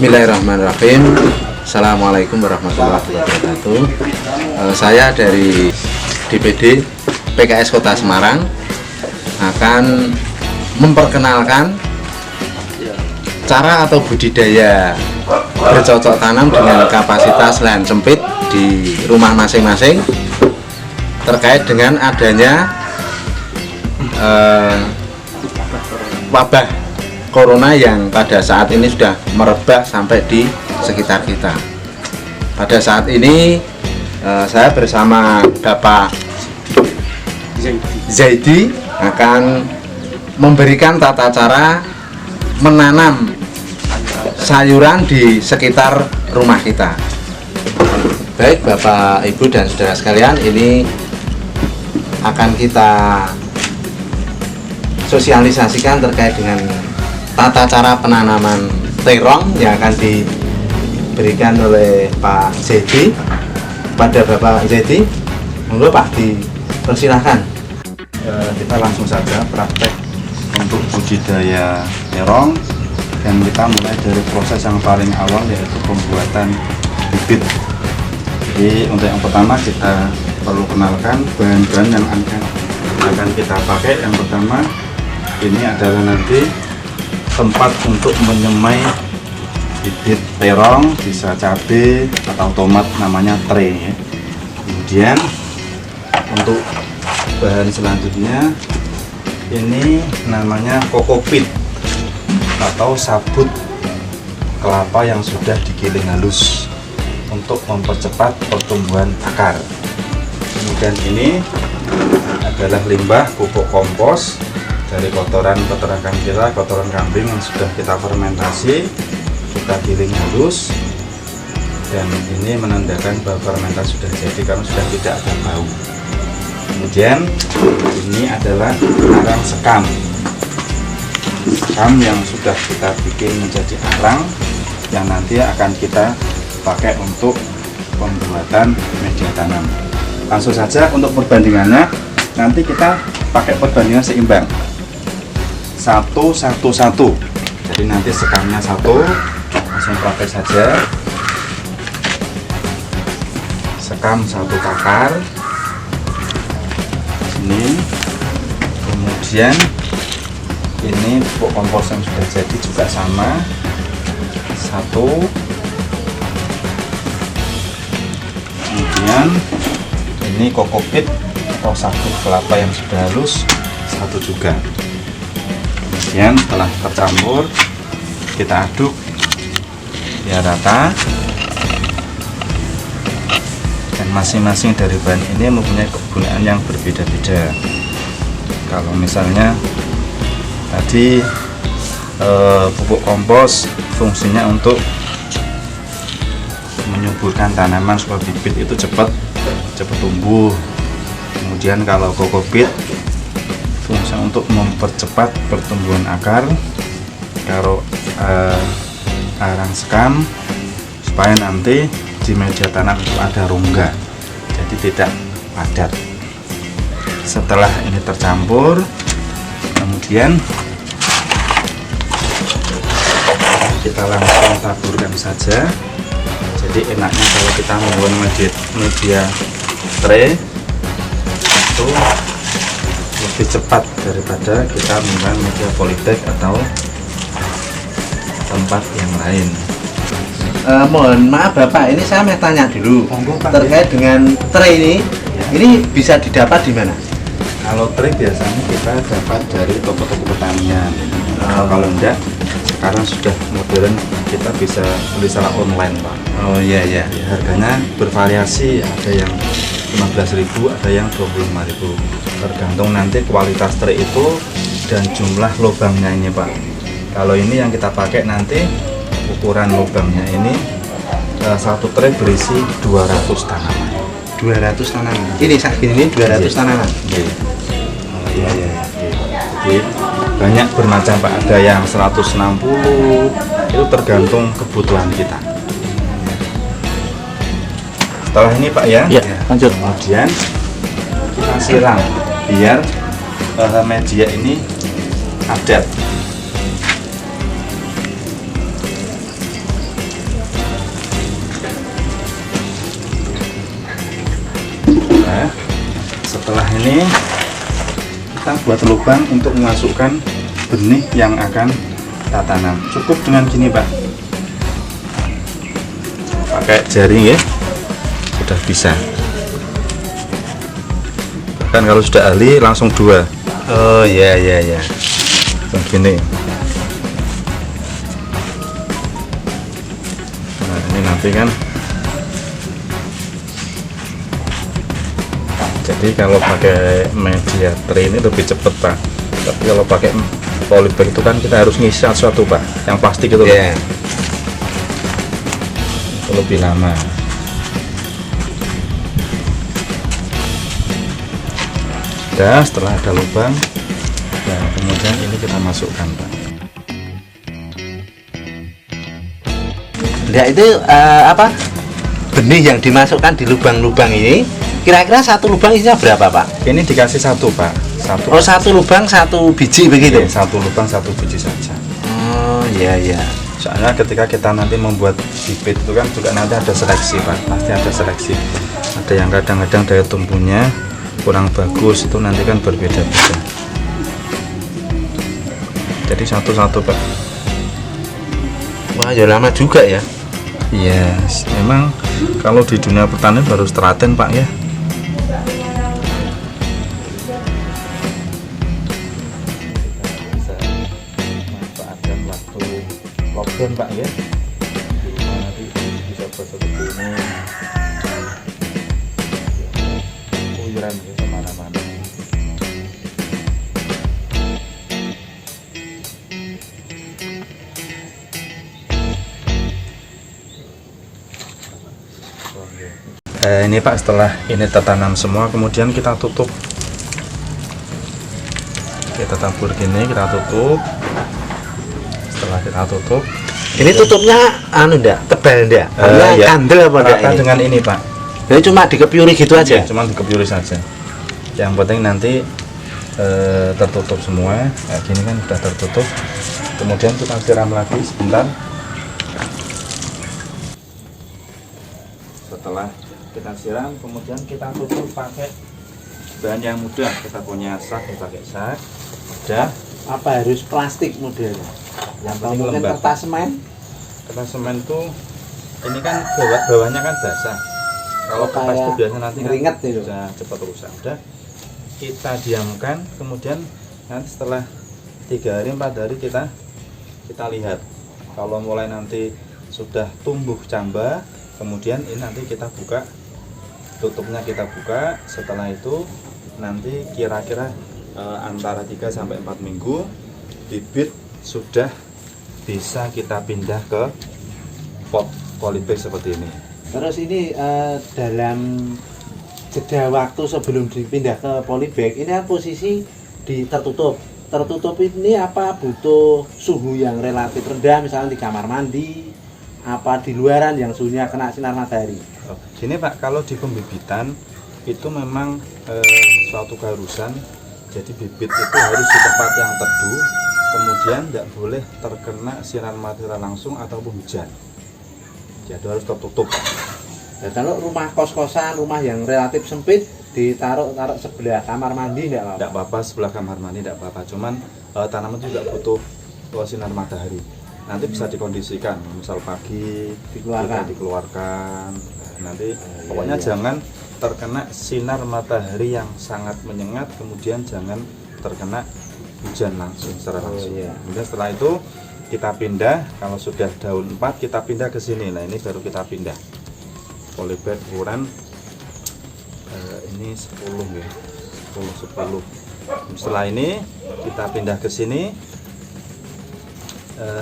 Bismillahirrahmanirrahim. Assalamualaikum warahmatullahi wabarakatuh. Saya dari DPD PKS Kota Semarang akan memperkenalkan cara atau budidaya bercocok tanam dengan kapasitas lahan sempit di rumah masing-masing terkait dengan adanya wabah Corona yang pada saat ini sudah merebak sampai di sekitar kita. Pada saat ini saya bersama Bapak Zaidi akan memberikan tata cara menanam sayuran di sekitar rumah kita. Baik Bapak, Ibu, dan saudara sekalian, ini akan kita sosialisasikan terkait dengan tata cara penanaman terong yang akan diberikan oleh Pak Zaidi pada Bapak Zaidi. Monggo Pak, dipersilahkan. Kita langsung saja praktek untuk budidaya terong, dan kita mulai dari proses yang paling awal, yaitu pembuatan bibit. Jadi untuk yang pertama kita perlu kenalkan bahan-bahan yang akan kita pakai. Yang pertama ini adalah nanti tempat untuk menyemai bibit terong, bisa cabai atau tomat, namanya tray ya. Kemudian untuk bahan selanjutnya ini namanya kokopit atau sabut kelapa yang sudah digiling halus untuk mempercepat pertumbuhan akar. Kemudian ini adalah limbah pupuk kompos dari kotoran peternakan kita, kotoran kambing yang sudah kita fermentasi, kita giling halus, dan ini menandakan bahwa fermentasi sudah jadi karena sudah tidak ada bau. Kemudian ini adalah arang sekam yang sudah kita bikin menjadi arang yang nanti akan kita pakai untuk pembuatan media tanam. Langsung saja untuk perbandingannya, nanti kita pakai perbandingan seimbang 1-1-1. Jadi nanti sekamnya 1, langsung praktek saja. Sekam 1 kakar ini. Kemudian ini pupuk kompos yang sudah jadi juga sama 1. Kemudian ini kokopit atau sabut kelapa yang sudah halus 1 juga. Kemudian setelah tercampur, kita aduk biar rata, dan masing-masing dari bahan ini mempunyai kegunaan yang berbeda-beda. Kalau misalnya tadi pupuk kompos fungsinya untuk menyuburkan tanaman supaya bibit itu cepat tumbuh. Kemudian kalau kokopit fungsi untuk mempercepat pertumbuhan akar. Kalau arang sekam supaya nanti di media tanam itu ada rongga, jadi tidak padat. Setelah ini tercampur, kemudian kita langsung taburkan saja. Jadi enaknya kalau kita membuat media tray itu lebih cepat daripada kita menggunakan media polybag atau tempat yang lain. Mohon maaf Bapak, ini saya mau tanya dulu terkait dengan tray ini bisa didapat di mana? Kalau tray biasanya kita dapat dari toko-toko pertanian. Kalau enggak, sekarang sudah modern, kita bisa beli secara online Pak. Oh iya iya. Harganya bervariasi, ada yang 15.000, ada yang 25.000, tergantung nanti kualitas tray itu dan jumlah lubangnya ini Pak. Kalau ini yang kita pakai nanti ukuran lubangnya ini, satu tray berisi 200 tanaman. 200 tanaman. Ini segini 200 tanaman. Iya. Jadi banyak bermacam Pak, ada yang 160, itu tergantung kebutuhan kita. Setelah ini Pak ya, lanjut. Kemudian kita siram biar media ini padat. Setelah ini kita buat lubang untuk memasukkan benih yang akan kita tanam. Cukup dengan gini Pak, pakai jari ya sudah bisa. Bahkan kalau sudah ahli langsung 2. Oh ya begini. Nah ini nanti kan, jadi kalau pakai media tray ini lebih cepat Pak, tapi kalau pakai polybag itu kan kita harus ngisi satu Pak, yang plastik itu Yeah. Itu lebih lama. Nah, setelah ada lubang, nah kemudian ini kita masukkan Pak. Nah itu apa benih yang dimasukkan di lubang-lubang ini, kira-kira satu lubang isinya berapa Pak? Ini dikasih satu Pak, satu. Oh, satu lubang satu biji begitu? Iya, satu lubang satu biji saja. Oh iya. Soalnya ketika kita nanti membuat bibit itu kan juga nanti ada seleksi Pak, pasti ada seleksi. Ada yang kadang-kadang daya tumbuhnya kurang bagus, itu nanti kan berbeda-beda. Jadi satu-satu Pak. Wah ya lama juga ya. Iya, memang kalau di dunia pertanian harus telaten Pak ya. Bisa manfaatkan waktu lockdown Pak ya. Nanti bisa buat seperti ini. Kuyuran ya kemana-mana. Ini Pak, setelah ini tertanam semua, kemudian kita tutup. Kita tabur gini, kita tutup. Setelah kita tutup, Ini tutupnya ndak tebal ndak? ya, Kandel apa ndak rata ini? dengan ini Pak. Jadi cuma dikepiuri gitu aja. Ya, cuma dikepiuri saja. Yang penting nanti tertutup semua. Nah, gini kan sudah tertutup. Kemudian kita siram lagi sebentar. Setelah kita siram, kemudian kita tutup pakai bahan yang mudah. Kita punya sak, kita pakai sak. Udah. Apa harus plastik modelnya? Yang Atau penting mungkin lembab. kertas semen? Kertas semen tuh ini kan bawahnya kan basah. Kalau kertas itu Kayak biasa nanti kan keringet itu. bisa cepat rusak. Udah kita diamkan, kemudian nanti setelah 3 hari 4 hari kita lihat. Kalau mulai nanti sudah tumbuh camba, kemudian ini nanti kita buka, tutupnya kita buka. Setelah itu nanti kira-kira antara 3 sampai 4 minggu bibit sudah bisa kita pindah ke pot polybag seperti ini. Terus ini dalam jeda waktu sebelum dipindah ke polybag, ini kan posisi di tertutup. Tertutup ini apa butuh suhu yang relatif rendah, misalnya di kamar mandi, apa di luaran yang suhunya kena sinar matahari? Gini Pak, kalau di pembibitan itu memang suatu keharusan. Jadi bibit itu harus di tempat yang teduh, kemudian tidak boleh terkena sinar matahari langsung ataupun hujan. Jadi harus tertutup. Ya, kalau rumah kos-kosan, rumah yang relatif sempit, ditaruh sebelah kamar mandi enggak apa-apa? Tidak apa-apa sebelah kamar mandi, tidak apa-apa. Cuman tanaman juga butuh sinar matahari. Nanti bisa dikondisikan, misal pagi dikeluarkan. Nanti pokoknya iya. jangan terkena sinar matahari yang sangat menyengat, kemudian jangan terkena hujan langsung secara langsung. Iya. Kemudian setelah itu kita pindah, kalau sudah daun 4 kita pindah ke sini. Nah ini baru kita pindah. Polybag ukuran ini 10 ya, 10. Setelah ini kita pindah ke sini.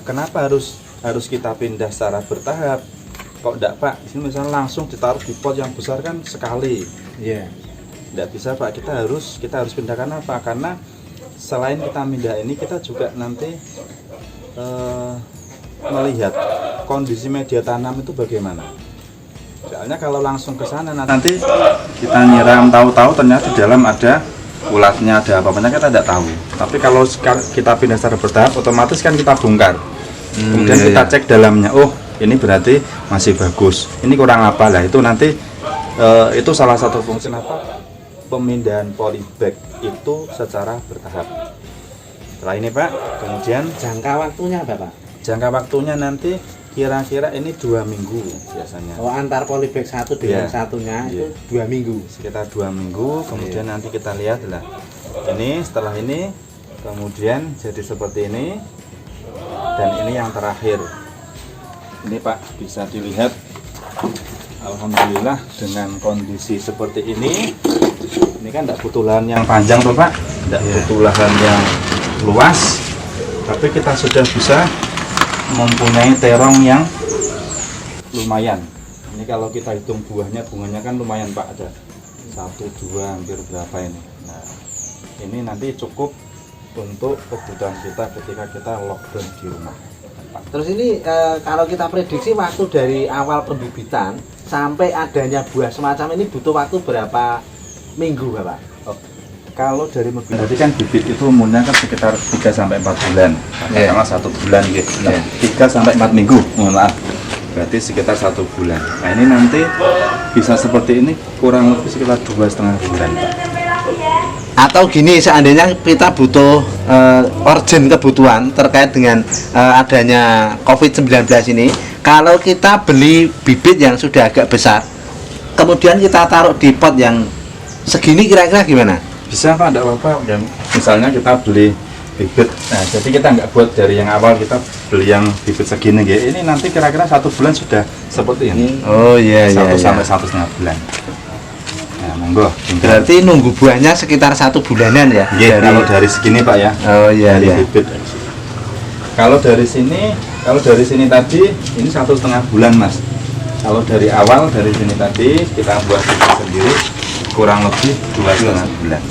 Kenapa harus kita pindah secara bertahap? Kok enggak Pak? Di sini misalnya langsung ditaruh di pot yang besar kan sekali. Iya. Enggak bisa Pak, kita harus pindahkan apa? Karena selain kita pindah ini, kita juga nanti melihat kondisi media tanam itu bagaimana. Soalnya kalau langsung ke sana nanti kita nyiram tahu-tahu ternyata di dalam ada ulatnya, ada apa-apanya kita tidak tahu. Tapi kalau kita pindah secara bertahap, otomatis kan kita bongkar. Kemudian kita cek dalamnya, oh ini berarti masih bagus. Ini kurang apa lah? Itu nanti itu salah satu fungsi apa? pemindahan polybag itu secara bertahap. Setelah ini Pak, kemudian Jangka waktunya berapa? jangka waktunya nanti kira-kira ini 2 minggu biasanya. Oh, antar polybag satu dengan Iya. satunya Iya. itu 2 minggu. Sekitar 2 minggu, kemudian nanti kita lihat lah. Ini setelah ini, kemudian jadi seperti ini, dan ini yang terakhir. Ini Pak bisa dilihat, alhamdulillah dengan kondisi seperti ini. Ini kan tidak butuh lahan yang panjang tuh Pak, tidak butuh lahan yang luas, tapi kita sudah bisa mempunyai terong yang lumayan. Ini kalau kita hitung bunganya kan lumayan Pak, ada 1, 2, hampir berapa ini. Nah, ini nanti cukup untuk kebutuhan kita ketika kita lockdown di rumah. Terus ini kalau kita prediksi waktu dari awal pembibitan sampai adanya buah semacam ini butuh waktu berapa minggu Bapak? Kalau dari tadi kan bibit itu umurnya kan sekitar 3 sampai 4 bulan. Katakanlah 1 bulan gitu. 3 sampai 4 minggu. Mohon maaf. Berarti sekitar 1 bulan. Nah, ini nanti bisa seperti ini kurang lebih sekitar 2,5 bulan, Pak. Atau gini, seandainya kita butuh urgent kebutuhan terkait dengan adanya COVID-19 ini, kalau kita beli bibit yang sudah agak besar, kemudian kita taruh di pot yang segini, kira-kira gimana? Bisa Pak, tidak apa-apa. Dan misalnya kita beli bibit, nah jadi kita nggak buat dari yang awal, kita beli yang bibit segini gitu. Ini nanti kira-kira 1 bulan sudah seperti ini. Oh iya, 1 sampai 1,5 bulan. Nah, monggo. Berarti nunggu buahnya sekitar 1 bulanan ya? Kalau dari segini Pak ya. Oh iya, dari iya. bibit. Kalau dari sini tadi ini 1,5 bulan Mas. Kalau dari awal dari sini tadi kita buat bibit sendiri kurang lebih 2,5 bulan.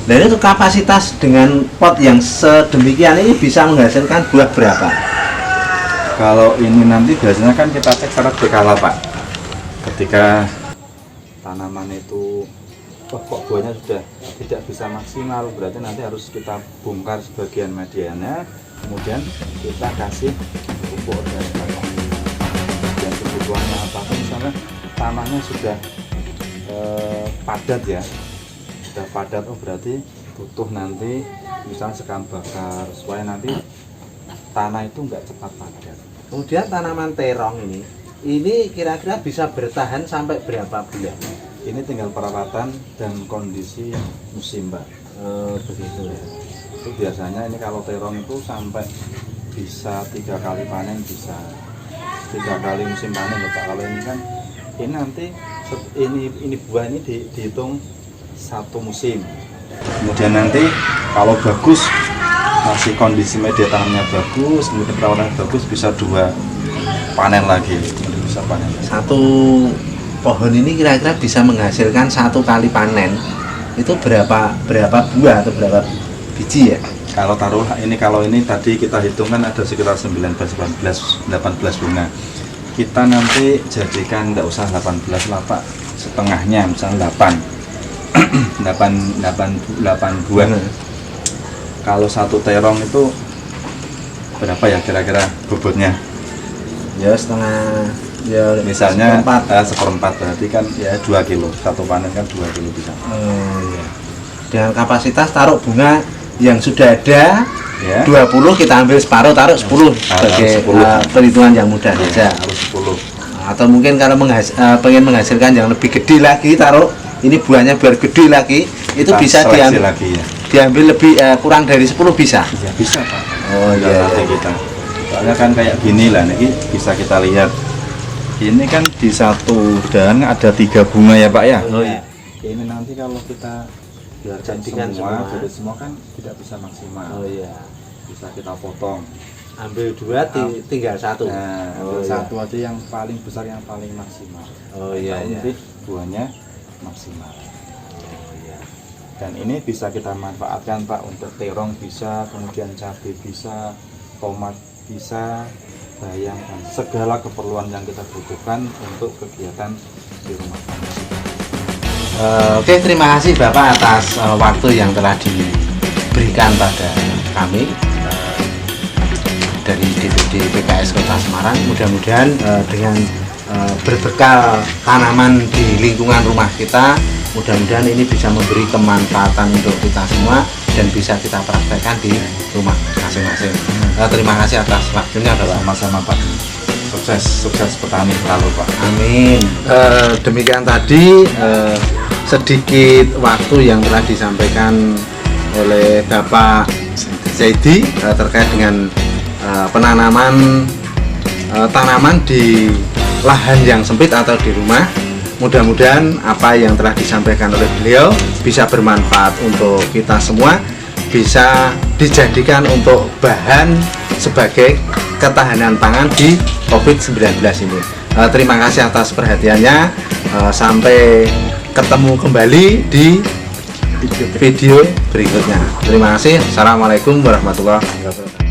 Dan itu kapasitas dengan pot yang sedemikian ini bisa menghasilkan buah berapa? Kalau ini nanti biasanya kan kita cek secara berkala Pak. Ketika tanaman itu kok buahnya sudah tidak bisa maksimal, berarti nanti harus kita bongkar sebagian medianya, kemudian kita kasih pupuk organik. Dan kebutuhannya apa? Misalnya tanahnya sudah padat ya, sudah padat, oh berarti butuh nanti misalnya sekam bakar supaya nanti tanah itu enggak cepat padat. Kemudian tanaman terong ini kira-kira bisa bertahan sampai berapa bulan? Ini tinggal perawatan dan kondisi musim Mbak. Begitu ya. Itu biasanya ini kalau terong itu sampai bisa 3 kali panen, bisa 3 kali musim panen loh Pak. Kalau ini kan ini nanti ini buah ini dihitung 1 musim. Kemudian nanti kalau bagus, masih kondisi media tanamnya bagus, kemudian perawatan bagus, bisa 2 panen lagi, bisa panen lagi. Satu pohon ini kira-kira bisa menghasilkan 1 kali panen itu berapa buah atau berapa biji ya? Kalau taruh ini, kalau ini tadi kita hitungkan ada sekitar 18 bunga. Kita nanti jadikan tidak usah 18 lah Pak, setengahnya misalnya 8 buah. Kalau 1 terong itu berapa ya kira-kira bobotnya? Ya setengah, ya Misalnya seperempat. berarti kan ya 2 kilo, 1 panen kan 2 kilo bisa. Oh iya. Dengan kapasitas taruh bunga yang sudah ada Ya. 20, kita ambil separuh, taruh 10 sebagai 10. perhitungan yang mudah saja. Harus 10. Atau mungkin kalau pengen menghasilkan yang lebih gede lagi, taruh ini buahnya biar gede lagi, itu Kita bisa seleksi diambil lagi ya. diambil lebih kurang dari 10 bisa. Ya bisa Pak. Oh Tinggal iya, nanti iya. kita. Soalnya kan kayak gini lah, ini bisa kita lihat. Ini kan di 1 dahan ada 3 bunga ya Pak ya. Oh iya. Ini nanti kalau kita biarkan Jadikan semua. jadi semua kan tidak bisa maksimal. Oh iya. Bisa kita potong. Ambil 2, tinggal 1. Nah, Oh, ambil iya. 1 aja yang paling besar, yang paling maksimal. Oh iya, iya. Nanti buahnya maksimal. Oh iya. Dan ini bisa kita manfaatkan Pak untuk terong bisa, kemudian cabai bisa, tomat bisa, bayam, dan segala keperluan yang kita butuhkan untuk kegiatan di rumah tangga. Oke, terima kasih Bapak atas waktu yang telah diberikan pada kami dari DPD PKS Kota Semarang. Mudah-mudahan dengan berbekal tanaman di lingkungan rumah kita Mudah-mudahan ini bisa memberi kemanfaatan untuk kita semua dan bisa kita praktekkan di rumah masing-masing. Terima kasih atas waktunya Bapak. Sama-sama Pak. Sukses petani selalu Pak. Amin. Demikian tadi sedikit waktu yang telah disampaikan oleh Bapak Zaidi terkait dengan penanaman tanaman di lahan yang sempit atau di rumah. Mudah-mudahan apa yang telah disampaikan oleh beliau bisa bermanfaat untuk kita semua, bisa dijadikan untuk bahan sebagai ketahanan pangan di COVID-19 ini. Terima kasih atas perhatiannya. Sampai ketemu kembali di video berikutnya. Terima kasih. Assalamualaikum warahmatullahi wabarakatuh.